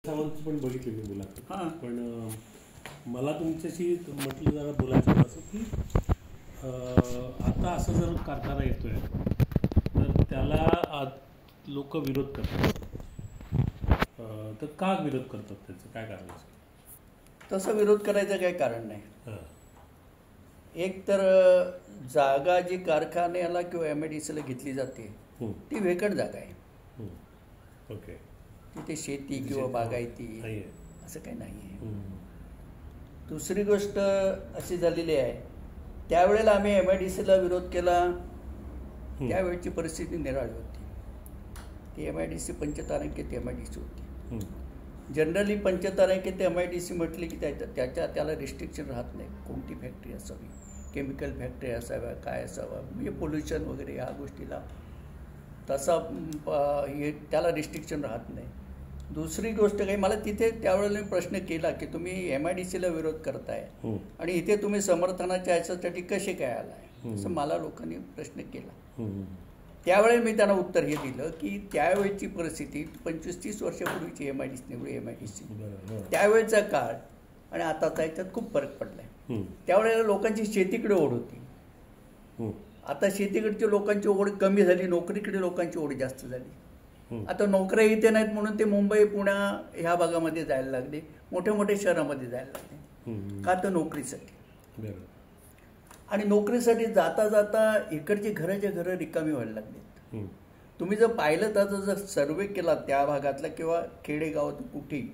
सावंतची पण बघितली मी मुलाखत. हां. पण मला तुमच्याशी म्हटलं जरा बोलायचं असं की आता असं जर कारखाना येतोय तर त्याला लोक विरोध करतात. तर का विरोध करतात, त्याचं काय कारण असेल? तसा विरोध करायचं काही कारण नाही. हां. एक तर जागा जी कारखान्याला किंवा MIDCला घेतली जाते ती वेकड जागा आहे. ओके. तिथे शेती किंवा बागायती नाही आहे. असं काही नाही आहे. दुसरी गोष्ट अशी झालेली आहे, त्यावेळेला आम्ही MIDCला विरोध केला, त्यावेळची परिस्थिती निराळी होती. ती MIDC पंचतारांकित MIDC होती. जनरली पंचतारांकित MIDC म्हटली की त्याला रिस्ट्रिक्शन राहत नाही. कोणती फॅक्टरी असावी, केमिकल फॅक्टरी असाव्या, काय असावं, म्हणजे पोल्युशन वगैरे ह्या गोष्टीला तसा त्याला रिस्ट्रिक्शन राहत नाही. दुसरी गोष्ट काही मला तिथे त्यावेळेला प्रश्न केला की तुम्ही MIDCला विरोध करताय आणि इथे तुम्ही समर्थनाच्या ह्याच्यासाठी कसे काय आलाय, असं मला लोकांनी प्रश्न केला. त्यावेळेला मी त्यांना उत्तर हे दिलं की त्यावेळेची परिस्थिती 25-30 वर्षापूर्वीची MIDC त्यावेळेचा काळ आणि आताचा याच्यात खूप फरक पडलाय. त्यावेळेला लोकांची शेतीकडे ओढ होती. आता शेतीकडच्या लोकांची ओढ कमी झाली, नोकरीकडे लोकांची ओढ जास्त झाली. आता नोकऱ्या इथे नाहीत म्हणून ते मुंबई, पुण्या ह्या भागामध्ये जायला लागले, मोठ्या मोठ्या शहरामध्ये जायला लागले. का तर नोकरीसाठी. आणि नोकरीसाठी जाता जाता इकडची घराच्या घरं रिकामी व्हायला लागलीत. तुम्ही जर पाहिलं तर जर सर्वे केला त्या भागातला किंवा खेडेगावात कुठेही,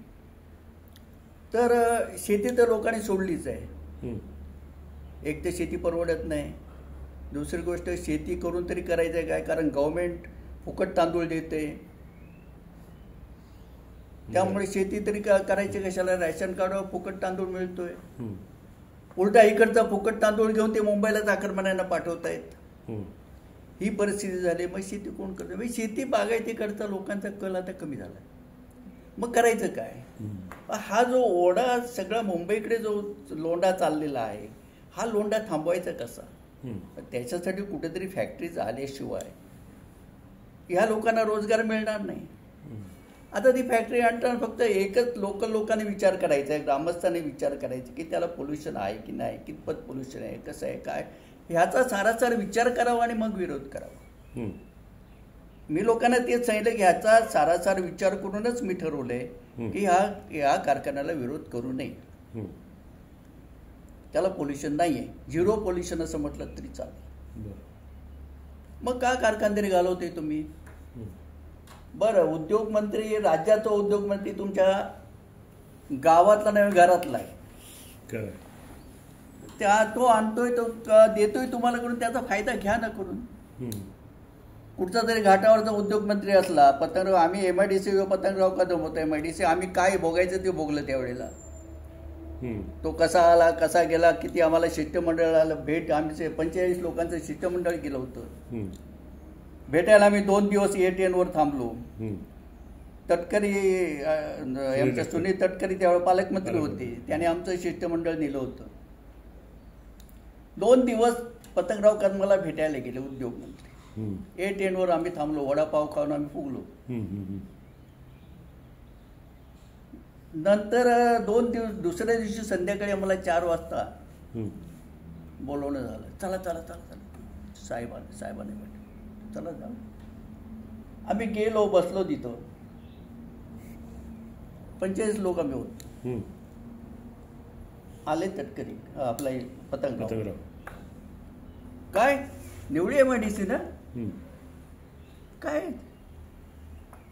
तर शेती तर लोकांनी सोडलीच आहे. एक तर शेती परवडत नाही. दुसरी गोष्ट शेती करून तरी करायचं आहे काय, कारण गव्हर्नमेंट फुकट तांदूळ देते. त्यामुळे शेती तरी करायची कशाला, रॅशन कार्डवर फुकट तांदूळ मिळतोय. उलटा इकडचा फुकट तांदूळ घेऊन ते मुंबईला चाकरमान्यांना पाठवतायत. ही परिस्थिती झाली. मग शेती कोण करतो? म्हणजे शेती बागायतीकडचा लोकांचा कल आता कमी झाला. मग करायचं काय? हा जो ओढा सगळा मुंबईकडे जो लोंढा चाललेला आहे, हा लोंढा थांबवायचा कसा? त्याच्यासाठी कुठेतरी फॅक्टरीज आल्याशिवाय ह्या लोकांना रोजगार मिळणार नाही. आता ती फॅक्टरी आणताना फक्त एकच लोकल लोकांनी विचार करायचा आहे, ग्रामस्थांनी विचार करायचा की त्याला पोल्युशन आहे की नाही, कितपत पोल्युशन आहे, कसं आहे, काय, ह्याचा सारासार विचार करावा आणि मग विरोध करावा. मी लोकांना तेच सांगितलं की ह्याचा सारासार विचार करूनच मी ठरवलंय की ह्या कारखान्याला विरोध करू नये. त्याला पोल्युशन नाही आहे, झिरो पोल्युशन असं म्हटलं तरी चालेल. मग का कारखानदारी घालवते तुम्ही? बरं, उद्योगमंत्री, राज्याचा उद्योगमंत्री तुमच्या गावातला नाही घरातला आहे. तो आणतोय, तो देतोय तुम्हाला करून, त्याचा फायदा घ्या ना करून. कुठचा तरी घाटावरचा उद्योगमंत्री असला, पतंगराव, आम्ही MIDC पतंगराव कदम होतो MIDC, आम्ही काय भोगायचं ते भोगलं त्यावेळेला. तो कसा आला, कसा गेला, किती आम्हाला शिष्टमंडळ आलं, भेट आमचे 45 लोकांचं शिष्टमंडळ केलं होतं. भेटायला आम्ही 2 दिवस ATN वर थांबलो. तटकरी, आमच्या सुनील तटकरी त्यावेळेला पालकमंत्री होते, त्याने आमचं शिष्टमंडळ नेलं होतं. 2 दिवस पतंगराव कदमाला भेटायला गेले उद्योगमंत्री. ATN वर आम्ही थांबलो, वडापाव खाऊन आम्ही फुगलो. नंतर 2 दिवस, दुसऱ्या दिवशी संध्याकाळी आम्हाला 4 वाजता बोलवणं झालं. चला चला चला चला, साहेबांनी भेट, चला जा. आम्ही गेलो, बसलो तिथं. 45 लोक आम्ही होतो. आले तटकरी, आपला पतंगराव. काय निवडी MIDC ना, काय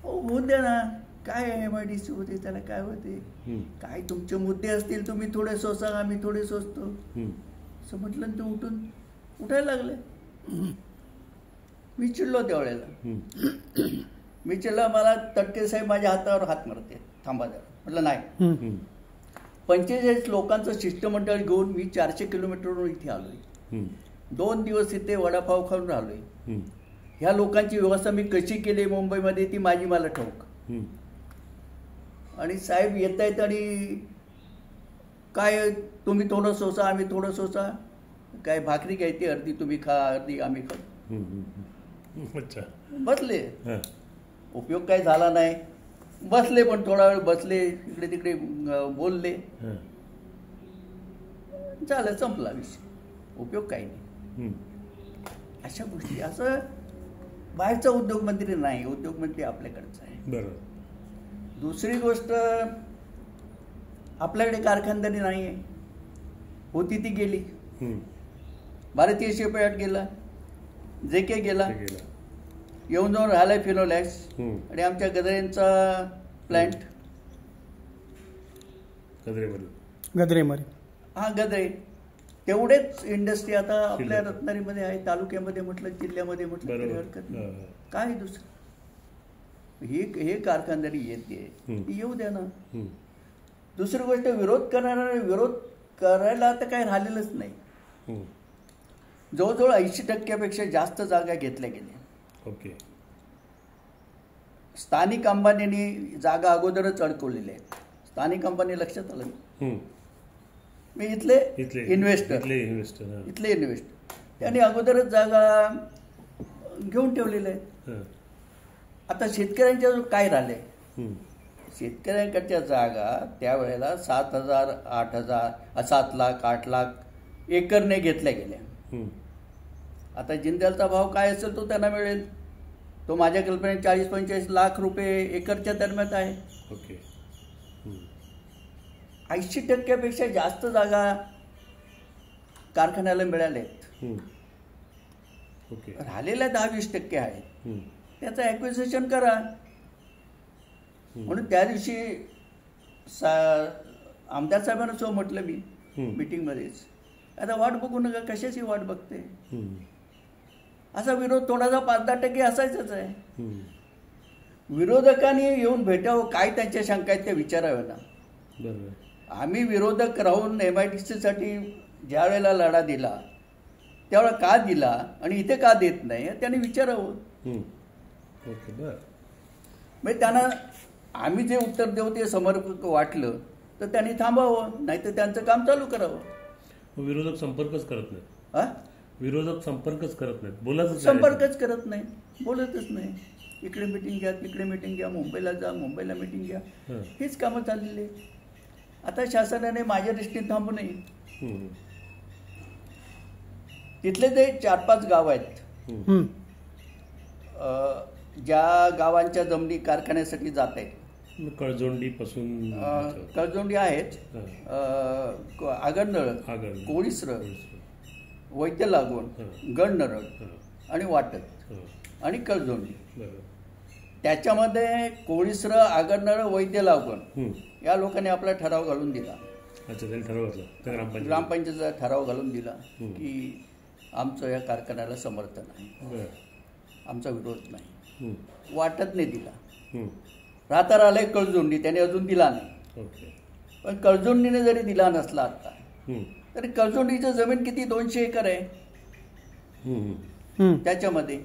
होऊ द्या ना, काय MIDC होते, त्याला काय होते, काय तुमचे मुद्दे असतील तुम्ही थोडे सोसा, आम्ही थोडे सोसतो असं म्हटलं. ते उठायला लागले. मी चिडलो त्यावेळेला. मी चिडला, मला तटकरे साहेब माझ्या हातावर हात मारते, थांबा जरा. म्हटलं नाही. 45 लोकांचं शिष्टमंडळ घेऊन मी 400 किलोमीटरवरून इथे आलोय. 2 दिवस इथे वडापाव खाऊन राहिलोय. ह्या लोकांची व्यवस्था मी कशी केली मुंबईमध्ये ती माझी मला ठाऊक. आणि साहेब येत आहेत आणि काय तुम्ही थोडं सोसा, आम्ही थोडं सोसा, काय भाकरी घ्यायची, अर्धी तुम्ही खा, अर्धी आम्ही खाऊ. बसले. उपयोग काही झाला नाही. बसले, पण थोडा वेळ बसले, इकडे तिकडे बोलले, झालं, संपला विषय, उपयोग काही नाही. अशा गोष्टी. असं बाहेरचा उद्योगमंत्री नाही, उद्योगमंत्री आपल्याकडचा आहे. बरोबर. दुसरी गोष्ट, आपल्याकडे कारखानदारी नाही आहे, होती ती गेली. भारतीय शिपयार्ड गेला, JK गेला, येऊन जाऊन राहिलाय फिनोलॅक्स, आणि आमच्या गद्रेंचा प्लॅन्ट गद्रेमध्ये, हा गद्रे, तेवढेच इंडस्ट्री आता आपल्या रत्नागिरीमध्ये आहे, तालुक्यामध्ये म्हटलं, जिल्ह्यामध्ये म्हटलं तरी हरकत नाही. काय दुसरं, हे कारखानदारी येते, येऊ द्या ना. दुसरी गोष्ट, विरोध करायला आता काही राहिलेलंच नाही. जवळजवळ 80% जास्त जागा घेतल्या गेल्या. ओके. स्थानिक अंबानींनी जागा अगोदरच अडकवलेल्या आहेत. स्थानिक अंबानी लक्षात आलं, मी इथले इन्व्हेस्टर, त्यांनी अगोदरच जागा घेऊन ठेवलेल्या आहेत. आता शेतकऱ्यांच्या काय राहिले, शेतकऱ्यांकडच्या जागा त्यावेळेला 7,000, 8,000, 7 लाख, 8 लाख एकरने घेतल्या गेल्या. आता जिंदालचा भाव काय असेल तो त्यांना मिळेल, तो माझ्या कल्पनेत 40-45 लाख रुपये एकरच्या दरम्यान आहे. ओके. 80% जास्त जागा कारखान्याला मिळाल्या आहेत. ओके. राहिलेल्या 10-20% आहेत, त्याचं ॲक्विजिशन करा. म्हणून त्या दिवशी आमदार साहेबांना सो म्हटलं मी मीटिंगमध्येच, आता वाट बघू नका, कशाची वाट बघते. असा विरोध थोडासा 5-10% असायचाच आहे. विरोधकांनी येऊन भेटावं, काय त्यांच्या शंका आहेत त्या विचाराव्या ना. आम्ही विरोधक राहून MIDC ज्या वेळेला लढा दिला त्यावेळेला का दिला आणि इथे का देत नाही त्यांनी विचारावं. म्हणजे त्यांना आम्ही जे उत्तर देऊ ते समर्पक वाटलं तर त्यांनी थांबावं, नाही तर त्यांचं काम चालू करावं. विरोधक संपर्कच करत नाहीत. विरोधक संपर्कच करत नाहीत, संपर्कच करत नाही, बोलतच नाही. इकडे मिटिंग घ्या, तिकडे मिटिंग घ्या, मुंबईला जा, मुंबईला मिटिंग घ्या, हीच कामं चाललेली आहेत. आता शासनाने माझ्या दृष्टीने थांबू नये. तिथले ते 4-5 गाव आहेत ज्या गावांच्या जमिनी कारखान्यासाठी जात आहेत. कळजोंडी पासून कळजोंडी आहेत, आगरनळ, कोळीसर, वैद्य लागवण, गडनरळ आणि वाटत आणि कळजोंडी. त्याच्यामध्ये कोळीसर, आगरनळ, वैद्य लागवण या लोकांनी आपला ठराव घालून दिला. ग्रामपंचायतीचा ठराव घालून दिला की आमचं या कारखान्याला समर्थन आहे, आमचा विरोध नाही. वाटत नाही दिला. राहता राहिलाय कळजोंडी, त्याने अजून दिला नाही. पण कळजोंडीने जरी दिला नसला आता तरी कळजोंडीचं जमीन किती 200 एकर आहे. त्याच्यामध्ये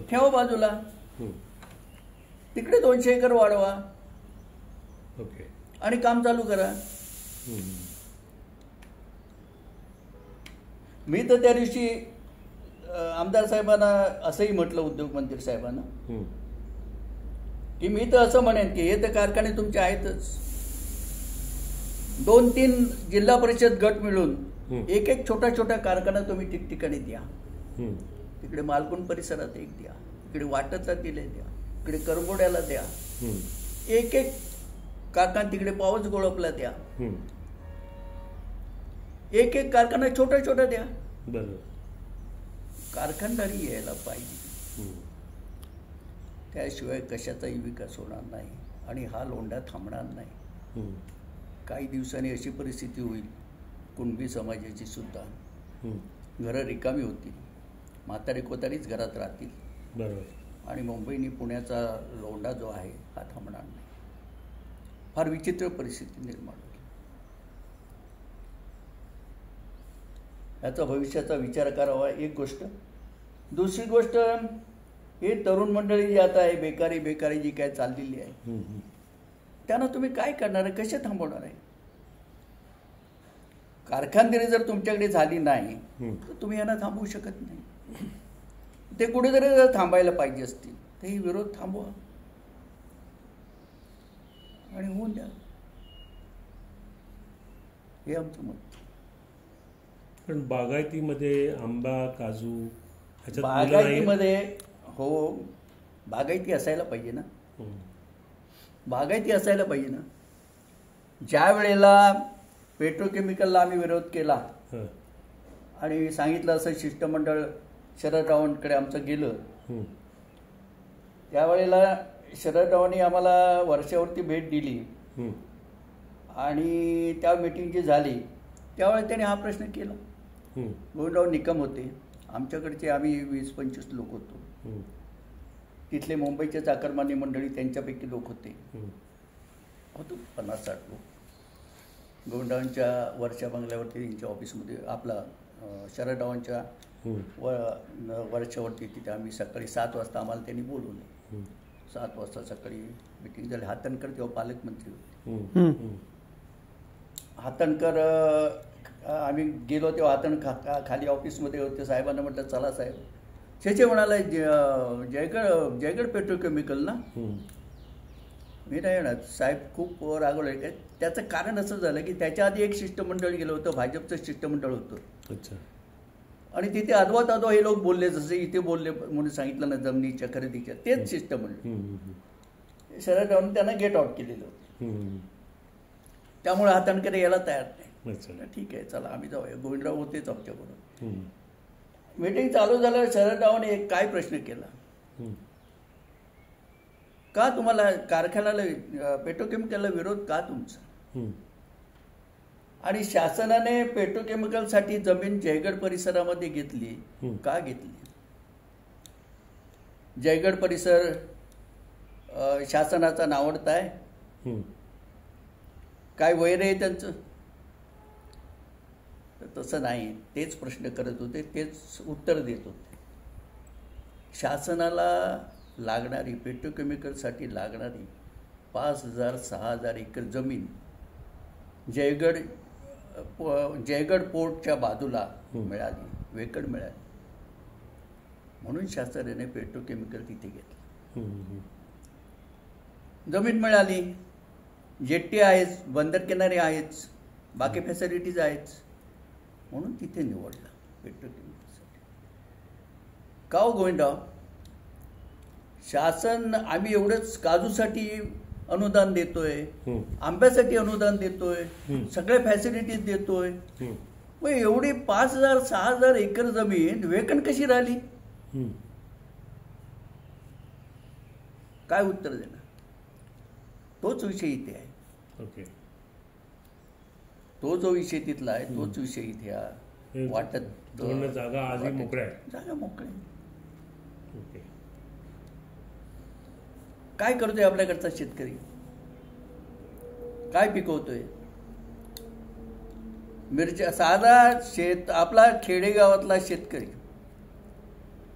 ठेवा बाजूला, तिकडे 200 एकर वाढवा आणि काम चालू करा. मी तर त्या दिवशी आमदार साहेबांना असंही म्हटलं, उद्योगमंत्री साहेबांना, की मी तर असं म्हणेन की हे तर कारखाने तुमचे आहेतच. 2-3 जिल्हा परिषद गट मिळून एक छोटा कारखाना तुम्ही ठिकठिकाणी द्या. तिकडे मालकुण परिसरात एक द्या, इकडे वाटतला दिले द्या, इकडे करंबोड्याला द्या, एक कारखाना तिकडे पावस गोळपला द्या, एक कारखाना छोटा द्या. कारखानदारी यायला पाहिजे, त्याशिवाय कशाचाही विकास होणार नाही आणि हा लोंढा थांबणार नाही. काही दिवसांनी अशी परिस्थिती होईल, कुणबी समाजाची सुद्धा घरं रिकामी होतील, म्हातारी कोतारीच घरात राहतील आणि मुंबईने पुण्याचा लोंढा जो आहे हा थांबणार नाही. फार विचित्र परिस्थिती निर्माण होईल. याचा भविष्याचा विचार करावा, एक गोष्ट. दुसरी गोष्ट, हे तरुण मंडळी जी आता आहे, बेकारी जी काय चाललेली आहे, त्यांना तुम्ही काय करणार आहे, कसे थांबवणार आहे? कारखानदारी जर तुमच्याकडे झाली नाही तर तुम्ही यांना थांबवू शकत नाही. ते कुठेतरी जर थांबायला पाहिजे असतील तर ही विरोध थांबवा. आणि होऊन द्या, हे आमचं मत. पण बागायतीमध्ये आंबा, काजू ह्याच्यात बागायतीमध्ये हो बागायती असायला पाहिजे ना, बागायती असायला पाहिजे ना. ज्या वेळेला पेट्रोकेमिकलला आम्ही विरोध केला आणि सांगितलं असं शिष्टमंडळ शरदरावांकडे आमचं गेलं, त्यावेळेला शरदरावांनी आम्हाला वर्षावरती भेट दिली आणि त्या मीटिंग जी झाली त्यावेळेला त्याने हा प्रश्न केला. गोविंदराव निकम होते आमच्याकडचे, आम्ही 20-25 लोक होतो. तिथले मुंबईचे चाकरमानी मंडळी त्यांच्यापैकी लोक होते, होतो 50-60 लोक. गोविंदरावांच्या वरच्या बंगल्यावरती त्यांच्या ऑफिसमध्ये आपला शरदरावांच्या वर्षावरती तिथे आम्ही सकाळी 7 वाजता आम्हाला त्यांनी बोलवलं. 7 वाजता सकाळी मीटिंग झाली. हातणकर तेव्हा पालकमंत्री होते. हातणकर आम्ही गेलो तेव्हा हातण खाली ऑफिसमध्ये होते. साहेबांना म्हटलं चला साहेब. शेचे म्हणाला जयगड पेट्रोकेमिकल ना, मी नाही येणार. साहेब खूप रागवले. त्याचं कारण असं झालं की त्याच्या आधी एक शिष्टमंडळ गेलं होतं, भाजपचं शिष्टमंडळ होतं. अच्छा. आणि तिथे अद्वा हे लोक बोलले, जसे इथे बोलले म्हणून सांगितलं ना जमिनीच्या खरेदीच्या, तेच शिष्टमंडळ शरदरावांनी त्यांना गेट आउट केलेलं होतं. त्यामुळे हातणकर यायला तयार नाही. ठीक आहे चला आम्ही जाऊया. गोविंदराव होतेच आमच्याबरोबर. मीटिंग चालू झाल्यावर शरदरावांनी एक काय प्रश्न केला, का तुम्हाला कारखान्याला पेट्रोकेमिकलला विरोध का तुमचा, आणि शासनाने पेट्रोकेमिकलसाठी जमीन जयगड परिसरामध्ये घेतली का घेतली. जयगड परिसर शासनाचा नावडता आहे, काय वैर आहे त्यांचं. तसं नाही, तेच प्रश्न करत होते, तेच उत्तर देत होते. शासनाला लागणारी पेट्रोकेमिकलसाठी लागणारी 5,000-6,000 एकर जमीन जयगड पोर्टच्या बाजूला मिळाली, वेकड मिळाली, म्हणून शासनाने पेट्रोकेमिकल तिथे घेतलं. जमीन मिळाली, जेट्टी आहेच, बंदर किनारे आहेच, बाकी फॅसिलिटीज आहेच, म्हणून तिथे निवडला पेट्रोकेमिकलसाठी. का हो गोविंदराव, शासन आम्ही एवढंच काजूसाठी अनुदान देतोय, आंब्यासाठी अनुदान देतोय, सगळ्या फॅसिलिटीज देतोय, मग एवढी 5,000-6,000 एकर जमीन वेकंट कशी राहिली, काय उत्तर देणार. तोच विषय इथे आहे. ओके. तो जो विषय तिथला आहे तोच विषय इथे वाटत. जागा आधी मोकळ्या आहे, जागा मोकळ्या. काय करतोय आपल्याकडचा शेतकरी, काय पिकवतोय. मिरच्या, साधा आपला खेडेगावातला शेतकरी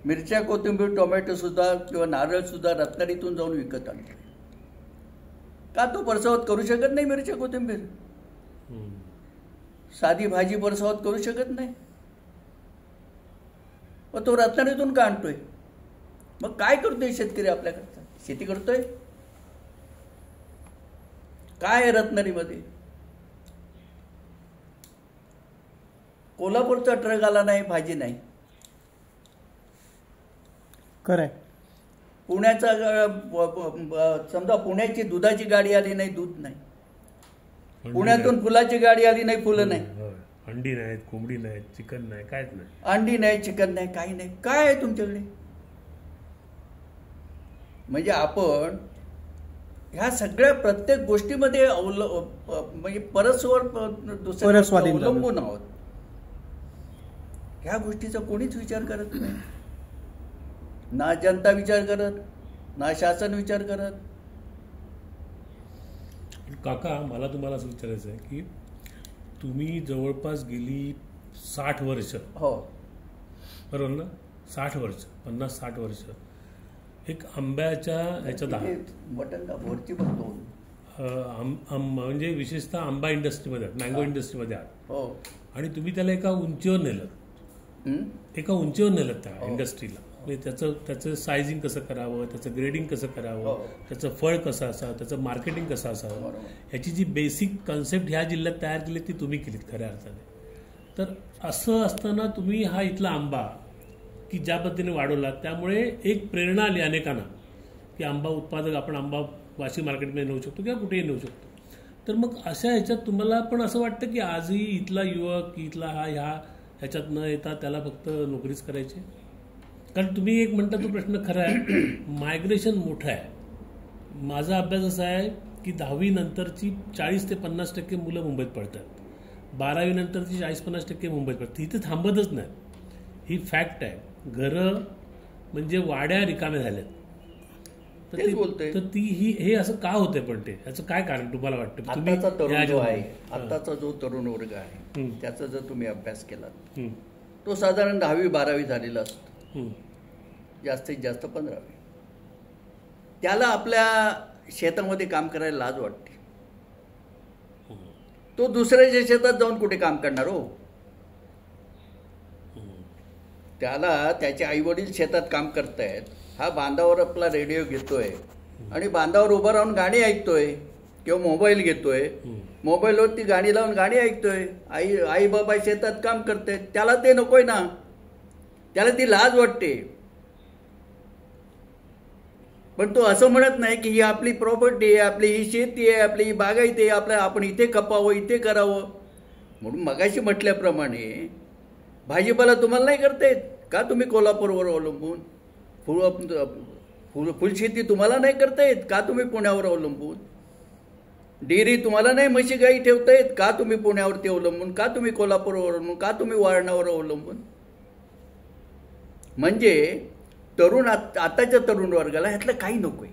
मिरच्या, कोथिंबीर, टोमॅटो सुद्धा किंवा नारळ सुद्धा रत्नागिरीतून जाऊन विकत आणतोय. का तो परसावत करू शकत नाही मिरच्या कोथिंबीर, साधी भाजी परसावत करू शकत नाही, मग तो रत्नागिरीतून का आणतोय. मग काय करतोय शेतकरी आपल्याकडचा, शेती करतोय काय. रत्नागिरीमध्ये कोल्हापूरचा ट्रक आला नाही, भाजी नाही. खरंय. पुण्याचा समजा पुण्याची दुधाची गाडी आली नाही, दूध नाही. पुण्यातून फुलाची गाडी आली नाही, फुलं नाही. अंडी नाहीत, कोंबडी नाहीत, चिकन नाही, काहीच नाही. अंडी नाही, चिकन नाही, काही नाही. काय आहे तुमच्याकडे. म्हणजे आपण ह्या सगळ्या प्रत्येक गोष्टीमध्ये म्हणजे परस्पर अवलंबून आहोत. ह्या गोष्टीचा कोणीच विचार करत नाही. ना जनता विचार करत, ना शासन विचार करत. काका, मला तुम्हाला असं विचारायचं आहे की तुम्ही जवळपास गेली 60 वर्ष, हो बरोबर ना, 60 वर्ष, 50-60 वर्ष एक आंब्याच्या ह्याच्यात आहात. वरची बघतो म्हणजे विशेषतः आंबा इंडस्ट्रीमध्ये आहात, मँगो इंडस्ट्रीमध्ये आहात. हो. आणि तुम्ही त्याला एका उंचीवर नेलं, एका उंचीवर नेलं त्या इंडस्ट्रीला. म्हणजे त्याचं सायझिंग कसं करावं, त्याचं ग्रेडिंग कसं करावं, त्याचं फळ कसं असावं, त्याचं मार्केटिंग कसं असावं, ह्याची जी बेसिक कॉन्सेप्ट ह्या जिल्ह्यात तयार केली ती तुम्ही केलीत खऱ्या अर्थाने. तर असं असताना तुम्ही हा इथला आंबा की ज्या पद्धतीने वाढवला, त्यामुळे एक प्रेरणा आली अनेकांना की आंबा उत्पादक आपण आंबा वाशी मार्केटमध्ये नेऊ शकतो किंवा कुठेही नेऊ शकतो. तर मग अशा ह्याच्यात तुम्हाला पण असं वाटतं की आजही इथला युवक इथला ह्याच्यात न येता त्याला फक्त नोकरीच करायची? कारण तुम्ही एक म्हणता तो प्रश्न खरा आहे, मायग्रेशन मोठं आहे. माझा अभ्यास असा आहे की 10वी नंतरची 40 ते 50% मुलं मुंबईत पडतात, 12वी नंतरची 40-50% मुंबईत पडतात. इथे थांबतच नाही, ही फॅक्ट आहे. घरं म्हणजे वाड्या रिकाम्या झाल्यात. तर ती हे असं का होतंय, पण याचं काय कारण तुम्हाला वाटतं? आताचा तरुण जो आहे, आताचा जो तरुण वर्ग आहे त्याचा जर तुम्ही अभ्यास केला तो साधारण 10वी-12वी झालेला असतो, जास्तीत जास्त 15वी. त्याला आपल्या शेतामध्ये काम करायला लाज वाटते. तो दुसऱ्याच्या शेतात जाऊन कुठे काम करणार हो? त्याला त्याचे आईवडील शेतात काम करतायत, हा बांधावर आपला रेडिओ घेतोय आणि बांधावर उभं राहून गाणी ऐकतोय किंवा मोबाईल घेतोय, मोबाईलवर ती गाणी लावून गाणी ऐकतोय. आई बाबा शेतात काम करतायत, त्याला ते नकोय ना, त्याला ती लाज वाटते. पण तो असं म्हणत नाही की ही आपली प्रॉपर्टी आहे, आपली ही शेती आहे, आपली ही बागायती आहे, आपण इथे खपावं, इथे करावं. म्हणून मगाशी म्हटल्याप्रमाणे भाजीपाला तुम्हाला नाही करता येत का? तुम्ही कोल्हापूरवर अवलंबून. फुलशेती तुम्हाला नाही करता येत का? तुम्ही पुण्यावर अवलंबून. डेअरी तुम्हाला नाही म्हशी गाई ठेवता येत का? तुम्ही पुण्यावरती अवलंबून. का तुम्ही कोल्हापूरवर अवलंबून, का तुम्ही वारणावर अवलंबून. म्हणजे तरुण आताच्या तरुण वर्गाला ह्यातलं काही नकोय.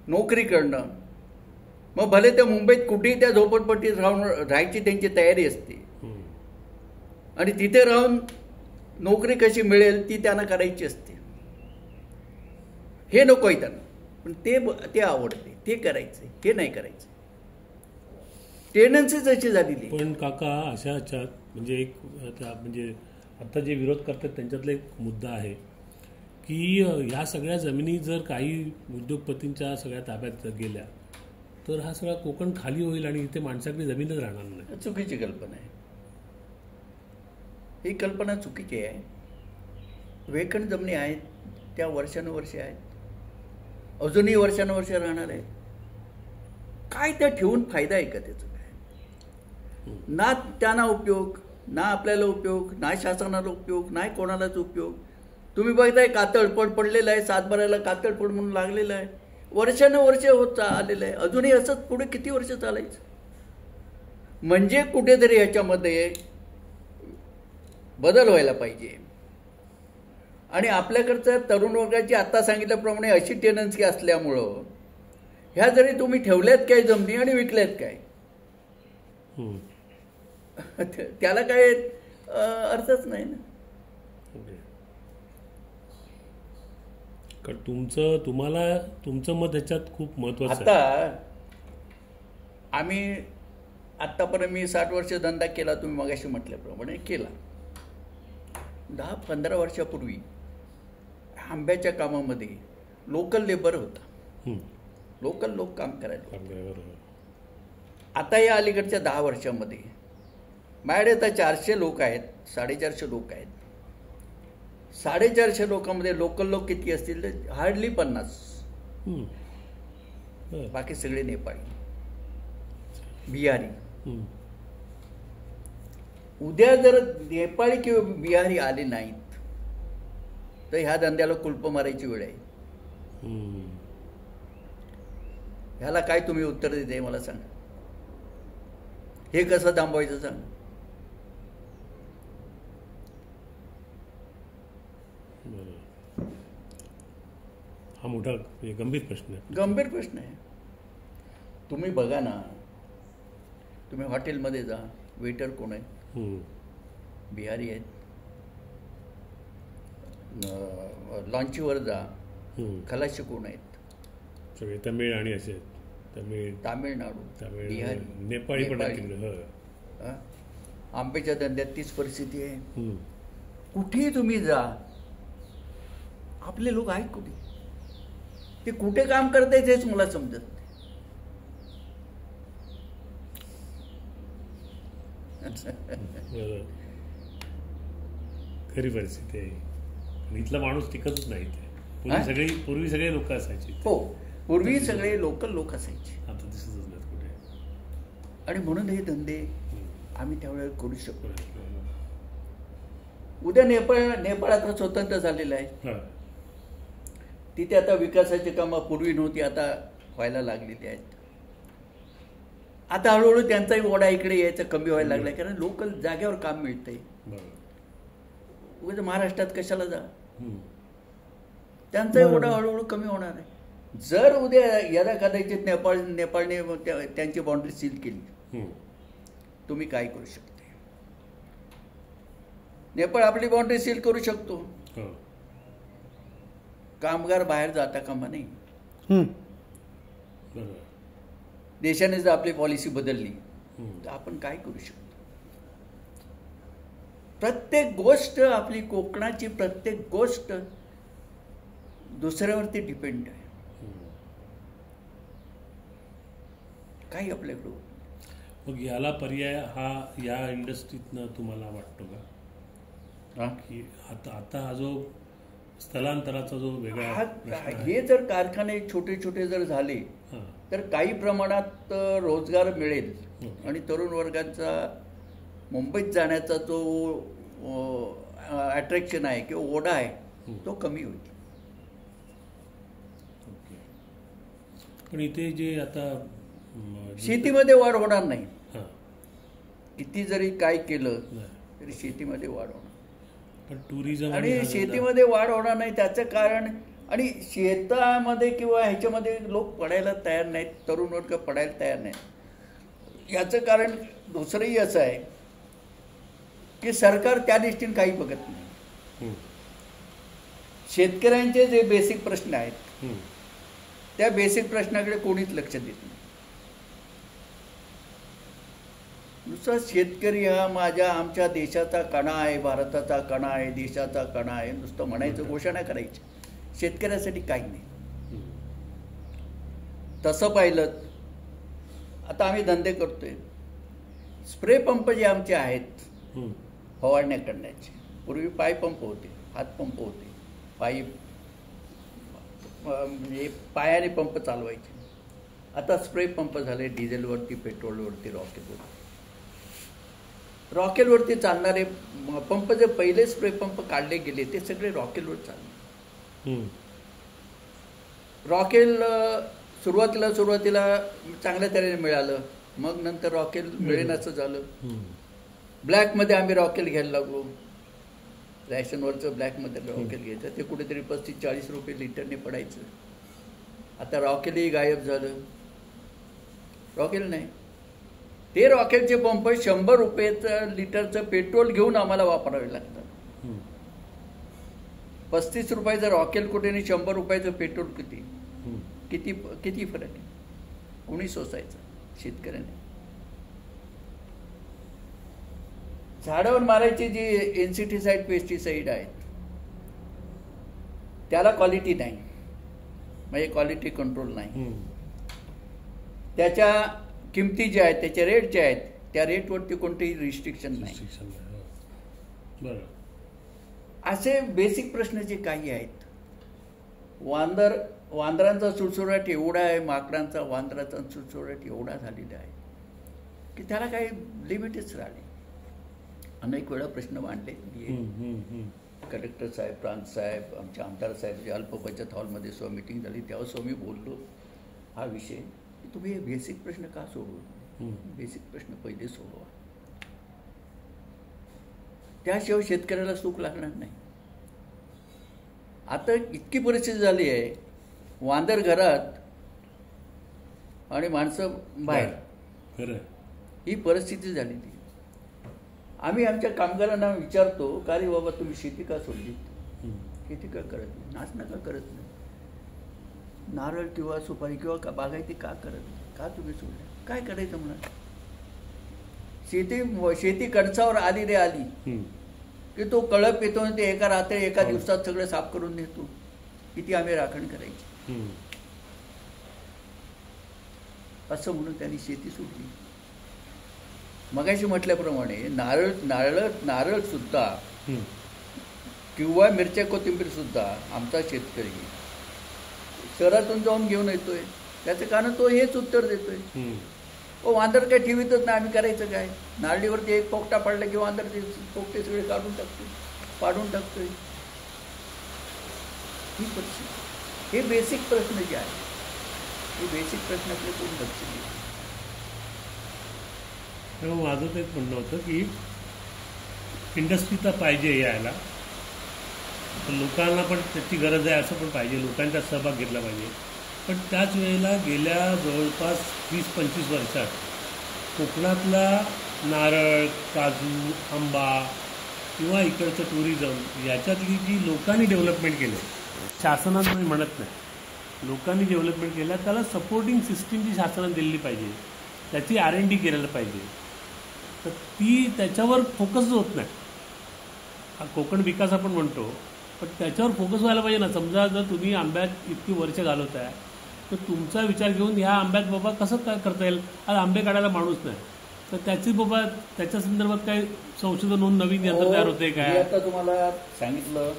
नोकरी करणं, मग भले त्या मुंबईत कुठेही त्या झोपडपट्टीत राहायची त्यांची तयारी असते आणि तिथे राहून नोकरी कशी मिळेल ती त्यांना करायची असते. हे नकोय त्यांना, पण ते आवडते, ते करायचे, हे नाही करायचे. टेंडन्सीच अशी झालेली. पण काका अशा ह्याच्यात म्हणजे आता जे विरोध करतात त्यांच्यातला एक मुद्दा आहे की ह्या सगळ्या जमिनी जर काही उद्योगपतींच्या सगळ्या ताब्यात गेल्या तर हा सगळा कोकण खाली होईल आणि इथे माणसाकडे जमीनच राहणार नाही. चुकीची कल्पना आहे. ही कल्पना चुकीची आहे. वेकंट जमिनी आहेत त्या वर्षानुवर्षे आहेत, अजूनही वर्षानुवर्षे राहणार आहे. काय त्या ठेवून फायदा आहे का त्याचा? काय ना त्यांना उपयोग, ना आपल्याला उपयोग, ना शासनाला उपयोग, नाही कोणालाच उपयोग. तुम्ही बघताय कातळपड पडलेलं आहे, सातबाऱ्याला कातळपड म्हणून लागलेलं आहे, वर्षानुवर्षे होत आलेलं आहे. अजूनही असंच पुढे किती वर्ष चालायचं? म्हणजे कुठेतरी ह्याच्यामध्ये बदल व्हायला पाहिजे. आणि आपल्याकडच्या तरुण वर्गाची आत्ता सांगितल्याप्रमाणे अशी टेंडन्सी असल्यामुळं ह्या जरी तुम्ही ठेवल्यात काय जमिनी आणि विकल्यात काय, त्याला काय अर्थच नाही ना. तुमचं मत ह्याच्यात खूप महत्वाचं. आता आत्तापर्यंत मी 60 वर्ष धंदा केला, तुम्ही मगाशी म्हटल्याप्रमाणे केला. 10-15 वर्षापूर्वी आंब्याच्या कामामध्ये लोकल लेबर होता, लोकल लोक काम करायचे. आता या अलीकडच्या 10 वर्षामध्ये माझ्याकडे आता 400 लोक आहेत, 450 लोक आहेत. 450 लोकांमध्ये लोकल लोक किती असतील तर हार्डली 50. बाकी सगळे नेपाळी, बिहारी. उद्या जर नेपाळी किंवा बिहारी आले नाहीत तर ह्या धंद्याला कुलप मारायची वेळ आहे. ह्याला काय तुम्ही उत्तर देते मला सांगा? हे कसं थांबवायचं सांग? हा मोठा गंभीर प्रश्न आहे. गंभीर प्रश्न आहे. तुम्ही बघा ना, तुम्ही हॉटेलमध्ये जा, वेटर कोण आहेत? बिहारी आहेत. लॉन्चीवर जा, खलाशी कोण आहेत? सगळे तमिळ आणि असे तामिळनाडू, बिहारी, नेपाळी पण. आंब्याच्या धंद्यात तीच परिस्थिती आहे. कुठेही तुम्ही जा, आपले लोक आहेत कुठे? ते कुठे काम करत आहेत हेच मला समजत नाही. खरी परिस्थिती आहे. इथला माणूस टिकतच नाही. पूर्वी सगळे लोक असायचे. हो, पूर्वी सगळे लोकल लोक असायचे, आता दिसतच नाहीत कुठे. आणि म्हणून हे धंदे आम्ही त्यावेळेला करू शकतो. उद्या नेपाळ आता स्वतंत्र झालेलं आहे. तिथे आता विकासाची कामं पूर्वी नव्हती, आता व्हायला लागलेली आहेत. आता हळूहळू त्यांचाही ओढा इकडे यायचा कमी व्हायला लागलाय, कारण लोकल जाग्यावर काम मिळतंय. उगाच महाराष्ट्रात कशाला जा, त्यांचाही ओढा हळूहळू कमी होणार आहे. जर उद्या याला कदाचित नेपाळने त्यांची बाउंड्री सील केली, तुम्ही काय करू शकता? नेपाळ आपली बाउंड्री सील करू शकतो. कामगार बाहेर जाता कामा नाही. देशाने जर आपली पॉलिसी बदलली तर आपण काय करू शकतो? प्रत्येक गोष्ट आपली कोकणाची प्रत्येक गोष्ट दुसऱ्यावरती डिपेंड आहे. काही आपल्याकडं. मग याला पर्याय हा या इंडस्ट्रीतनं तुम्हाला वाटतो का? की आता हा जो स्थलांतराचा जो वेगळा हे जर कारखाने छोटे छोटे जर झाले तर काही प्रमाणात रोजगार मिळेल आणि तरुण वर्गाचा मुंबईत जाण्याचा जो अट्रॅक्शन आहे किंवा ओढा आहे तो कमी होईल. पण इथे जे आता शेतीमध्ये वाढ होणार नाही. किती जरी काय केलं तरी शेतीमध्ये वाढ होणार. पण टुरिझम आणि शेतीमध्ये वाढ होणार नाही त्याचं कारण, आणि शेतामध्ये किंवा ह्याच्यामध्ये लोक पडायला तयार नाहीत, तरुण वर्ग पडायला तयार नाहीत. याचं कारण दुसरंही असं आहे की सरकार त्या दृष्टीने काही बघत नाही. शेतकऱ्यांचे जे बेसिक प्रश्न आहेत त्या बेसिक प्रश्नाकडे कोणीच लक्ष देत नाही. नुसता शेतकरी हा आमच्या देशाचा कणा आहे, भारताचा कणा आहे, देशाचा कणा आहे नुसतं म्हणायचं, घोषणा करायची. शेतकऱ्यासाठी काही नाही. तसं पाहिलं आता आम्ही धंदे करतोय. स्प्रे पंप जे आमचे आहेत फवारण्या करण्याचे, पूर्वी पाय पंप होते, हात पंप होते, म्हणजे पायाने पंप चालवायचे. आता स्प्रे पंप झाले, डिझेलवरती, पेट्रोलवरती, रॉकेलवरती चालणारे पंप. जे पहिले स्प्रे पंप काढले गेले ते सगळे रॉकेलवर चालले. रॉकेल सुरुवातीला चांगल्या तऱ्हेने मिळालं, मग नंतर रॉकेल मिळेनाचं झालं. ब्लॅकमध्ये आम्ही रॉकेल घ्यायला लागलो. रॅशनवरचं ब्लॅकमध्ये रॉकेल घ्यायचं, ते कुठेतरी 35-40 रुपये लिटरने पडायचं. आता रॉकेलही गायब झालं, रॉकेल नाही. ते रॉकेलचे पंप 100 रुपयाचं लिटरचं पेट्रोल घेऊन आम्हाला वापरावे लागतात. 35 रुपयाचं रॉकेल कुठे आणि 100 रुपयाचं पेट्रोल किती फरक आहे? कोणी सोसायचं? शेतकऱ्याने. झाडावर मारायची जी इन्सेक्टिसाइड, पेस्टिसाइड आहेत त्याला क्वालिटी नाही, म्हणजे क्वालिटी कंट्रोल नाही. त्याच्या किमती ज्या आहेत, त्याचे रेट जे आहेत, त्या रेटवरती कोणतेही रिस्ट्रिक्शन नाही. असे बेसिक प्रश्न जे काही आहेत. वांदरांचा सुळसुळाट एवढा आहे, माकडांचा वांदराचा सुळसुळाट एवढा झालेला आहे की त्याला काही लिमिटच राहिले. अनेक वेळा प्रश्न मांडले. कलेक्टर साहेब, प्रांत साहेब, आमचे आमदार साहेब जे अल्प बचत हॉलमध्ये मीटिंग झाली तेव्हा मी बोललो हा विषय, तुम्ही हे बेसिक प्रश्न का सोडवू? बेसिक प्रश्न पहिले सोडवा, त्याशिवाय शेतकऱ्याला सुख लागणार नाही. आता इतकी परिस्थिती झाली आहे, वांदर घरात आणि माणसं बाहेर, ही परिस्थिती झालेली. आम्ही आमच्या कामगारांना विचारतो का रे बाबा तुम्ही शेती का सोडली? शेती का करत नाही? नाच नका करत नाही? नारळ किंवा सुपारी किंवा बागायती का करत नाही? का तुम्ही सोडले? काय करायचं म्हणा? शेती कणसावर आली रे आली की तो कळप येतो आणि ते एका दिवसात सगळं साफ करून नेतो. किती आम्ही राखण करायची, असं म्हणून त्यांनी शेती सोडली. मगाशी म्हटल्याप्रमाणे नारळ नारळ नारळ सुद्धा किंवा मिरच्या कोथिंबीर सुद्धा आमचा शेतकरी शहरातून जाऊन घेऊन येतोय. त्याचं कारण तो हेच उत्तर देतोय, वांदर काय ठेवीतच नाही, आम्ही करायचं काय? नारळीवरती एक पोकटा पडला की वांदर ते पोकटे सगळे काढून टाकतो, पाडून टाकतोय. ही परिस्थिती, हे बेसिक प्रश्न जे आहे, हे बेसिक प्रश्नाकडे कोण लक्ष देईल? तेव्हा माझं तेच म्हणणं होतं की इंडस्ट्री तर पाहिजे यायला, लोकांना पण त्याची गरज आहे असं पण पाहिजे, लोकांचा सहभाग घेतला पाहिजे. पण त्याच वेळेला गेल्या जवळपास 20-25 वर्षात कोकणातला नारळ, काजू, आंबा किंवा इकडचं टुरिझम याच्यातली जी लोकांनी डेव्हलपमेंट केलं, शासनानं मी म्हणत नाही, लोकांनी डेव्हलपमेंट केलं, त्याला सपोर्टिंग सिस्टीम जी शासनाने दिली पाहिजे, त्याची R&D केलेलं पाहिजे. तर ती त्याच्यावर फोकस होत नाही. हा कोकण विकास आपण म्हणतो, पण त्याच्यावर फोकस व्हायला पाहिजे ना. समजा जर तुम्ही आंब्यात इतकी वर्ष घालवताय तर तुमचा विचार घेऊन ह्या आंब्यात बाबा कसं काय करता येईल. आज आंबे काढायला माणूस नाही, तर त्याची बाबा त्याच्या संदर्भात काय संशोधन होऊन नवीन यंत्र तयार होते काय? आता तुम्हाला सांगितलं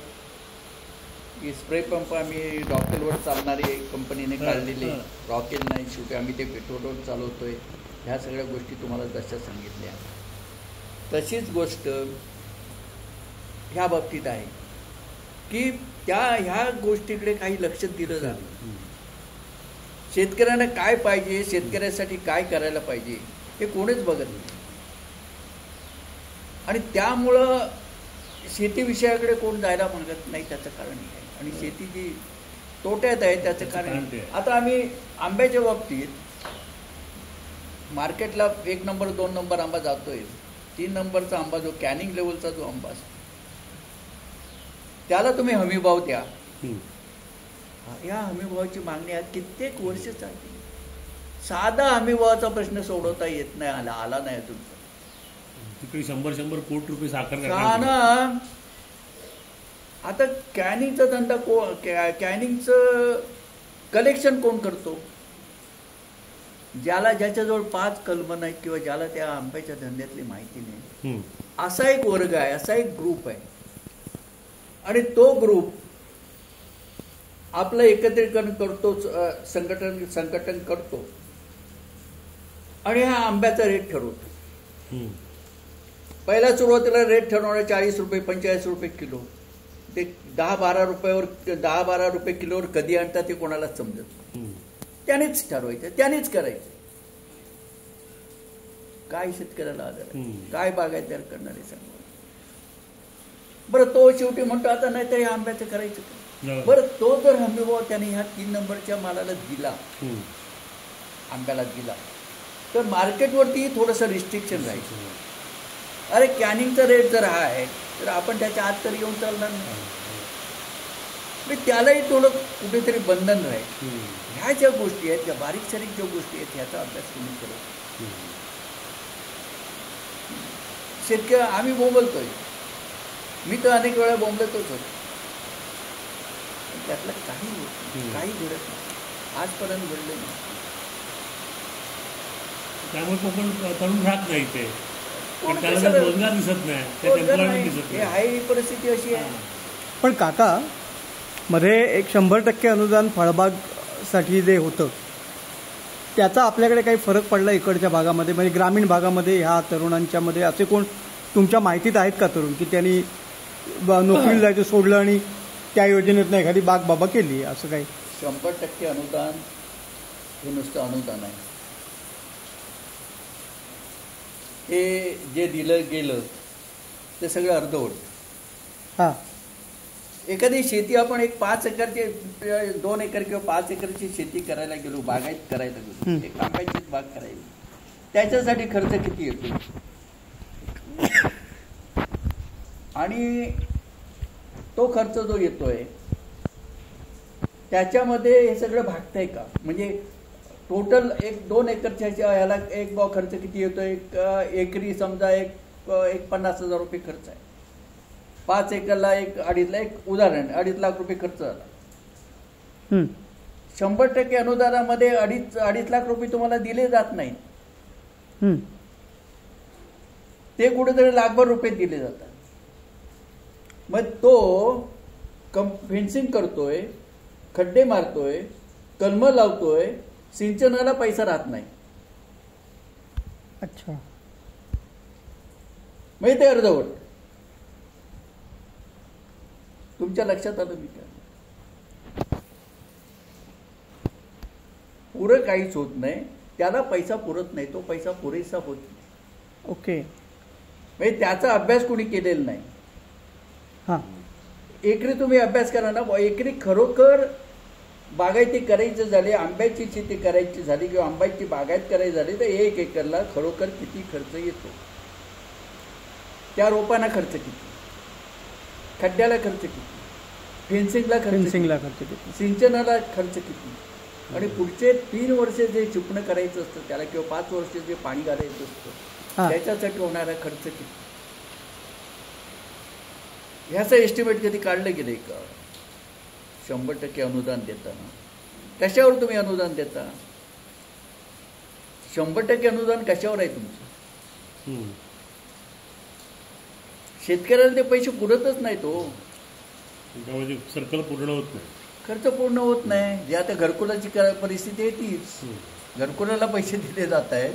की स्प्रे पंप आम्ही रॉकेलवर चालणारी कंपनीने काढलेले, रॉकेल नाही, शेवटी आम्ही ते पेट्रोलवर चालवतोय. ह्या सगळ्या गोष्टी तुम्हाला जशा सांगितल्या तशीच गोष्ट ह्या बाबतीत आहे की ह्या गोष्टीकडे काही लक्ष दिलं जातं. शेतकऱ्यांना काय पाहिजे, शेतकऱ्यासाठी काय करायला पाहिजे हे कोणीच बघत नाही. आणि त्यामुळं शेती विषयाकडे कोण जायला मागत नाही. त्याचं कारण हे आहे. आणि शेती जी तोट्यात आहे त्याचं कारण, आता आम्ही आंब्याच्या बाबतीत मार्केटला 1 नंबर 2 नंबर आंबा जातोय. 3 नंबरचा आंबा जो कॅनिंग लेवलचा जो आंबा असतो त्याला तुम्ही हमीभाव द्या. या हमीभावाची मागणी आज कित्येक वर्ष चालली. साधा हमीभावाचा प्रश्न सोडवता येत नाही, आला नाही अजून. तिकडे 100 कोटी रुपये साखर आता कॅनिंगचा धंदा कॅनिंगचं कलेक्शन कोण करतो? ज्याच्याजवळ 5 कलमं आहेत किंवा ज्याला त्या आंब्याच्या धंद्यातली माहिती नाही, असा एक वर्ग आहे, असा एक ग्रुप आहे. आणि तो ग्रुप आपलं एकत्रीकरण करतो, संघटन करतो आणि हा आंब्याचा रेट ठरवतो. पहिल्या सुरुवातीला रेट ठरवणार 40 रुपये 45 रुपये किलो. ते 10-12 रुपये किलोवर कधी आणतात ते कोणालाच समजत. त्यानेच ठरवायचं, त्यानेच करायचं. काय शेतकऱ्याला आधार आहे, काय बागायतदार करणार आहे सांगा बरं. तो शेवटी म्हणतो आता नाही तर हे आंब्याचं करायचं का? बरं, तो जर हमीभाव त्याने ह्या 3 नंबरच्या मालाला दिला, आंब्याला दिला, तर मार्केटवरती थोडंसं रिस्ट्रिक्शन राहायचं. अरे कॅनिंगचा रेट जर हा आहे तर आपण त्याच्या आत तर येऊन चालणार नाही. त्यालाही थोडं कुठेतरी बंधन राहील. ह्या ज्या गोष्टी आहेत, ज्या बारीक सारीक ज्या गोष्टी आहेत, ह्याचा अभ्यास तुम्ही करत. शेतकरी आम्ही बोंबलतोय, मी तर अनेक वेळा बोंबलतोच होतो, त्यातलं काही घडत नाही, आजपर्यंत घडलं नाही. त्यामुळे कोकण तरुण राहत नाही, ते रोजगार दिसत नाही, ही परिस्थिती अशी आहे. पण काका, मध्ये एक 100% अनुदान फळबागसाठी जे होतं त्याचा आपल्याकडे काही फरक पडला इकडच्या भागामध्ये, म्हणजे ग्रामीण भागामध्ये ह्या तरुणांच्या मध्ये असे कोण तुमच्या माहितीत आहेत का तरुण की त्यांनी नोकरीला जायचं सोडलं आणि त्या योजनेतनं एखादी बाग बाबा केली असं काही? 100% अनुदान हे नुसतं अनुदान आहे. हे जे दिलं गेलं ते सगळं अर्धवट. हां, एखादी शेती आपण एक 5 एकरची 2 एकर किंवा 5 एकरची शेती करायला गेलो, बागायत करायला गेलो, एक आंब्याचीच बाग करायला, त्याच्यासाठी खर्च किती येतो? आणि तो खर्च जो येतोय त्याच्यामध्ये हे सगळं भागतंय का? म्हणजे टोटल 1-2 एकरच्या ह्याला एक बाग खर्च किती येतोय? एकरी समजा एक 50,000 रुपये खर्च आहे. 5 एकरला एक उदाहरण 2.5 लाख रुपये खर्च झाला. हं. 100% अनुदानामध्ये 2.5 लाख रुपये तुम्हाला दिले जात नाहीत. हं. ते कुठेतरी लाखभर रुपये दिले जातात. मग तो फेन्सिंग करतोय, खड्डे मारतोय, कलमं लावतोय, सिंचनाला पैसा राहत नाही. अच्छा. म्हणजे ते अर्धवट. तुमच्या लक्षात आलं मी काय? पुरं काहीच होत नाही, त्याला पैसा पुरत नाही, तो पैसा पुरेसा होत नाही. ओके. म्हणजे त्याचा अभ्यास कोणी केलेला नाही. हां. एकरी तुम्ही अभ्यास करा ना, एकरी खरोखर बागायती करायचं झाली, आंब्याची शेती करायची झाली किंवा आंब्याची बागायत करायची झाली तर 1 एकरला खरोखर किती खर्च येतो, त्या रोपांना खर्च किती, खड्ड्याला खर्च किती, फेन्सिंगला खर्च किती, सिंचनाला खर्च किती, आणि पुढचे 3 वर्ष जे चिपणं करायचं असतं त्याला किंवा 5 वर्ष जे पाणी घालायचं असतं त्याच्यासाठी होणारा खर्च किती, ह्याचं एस्टिमेट कधी काढलं गेलंय का? 100% अनुदान देताना कशावर तुम्ही अनुदान देता? 100% अनुदान कशावर आहे तुमचं? शेतकऱ्याला ते पैसे पुरतच नाही. तो सर्कल पूर्ण होत नाही, खर्च पूर्ण होत नाही. जे आता घरकुलाची परिस्थिती आहे तीच. घरकुलाला पैसे दिले जात आहेत,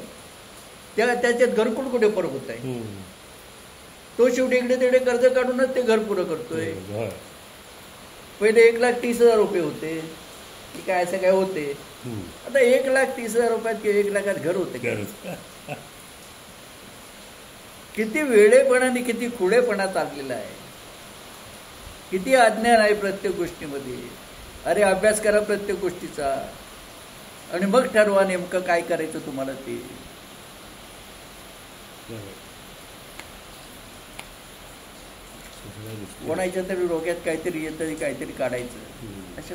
त्याच्यात घरकुल कुठे परत होत आहे? तो शेवटी इकडे तिकडे कर्ज काढूनच ते घर पुरं करतोय. पहिले 1,30,000 रुपये होते की काय असं काय होते, आता 1,30,000 रुपयात किंवा 1 लाखात घर होते. किती वेळेपणा आणि किती खुळेपणा चाललेला आहे, किती अज्ञान आहे प्रत्येक गोष्टीमध्ये. अरे अभ्यास करा प्रत्येक गोष्टीचा आणि मग ठरवा नेमकं काय करायचं तुम्हाला ते. कोणाच्या तरी डोक्यात काहीतरी येतं, काहीतरी काढायचं अशा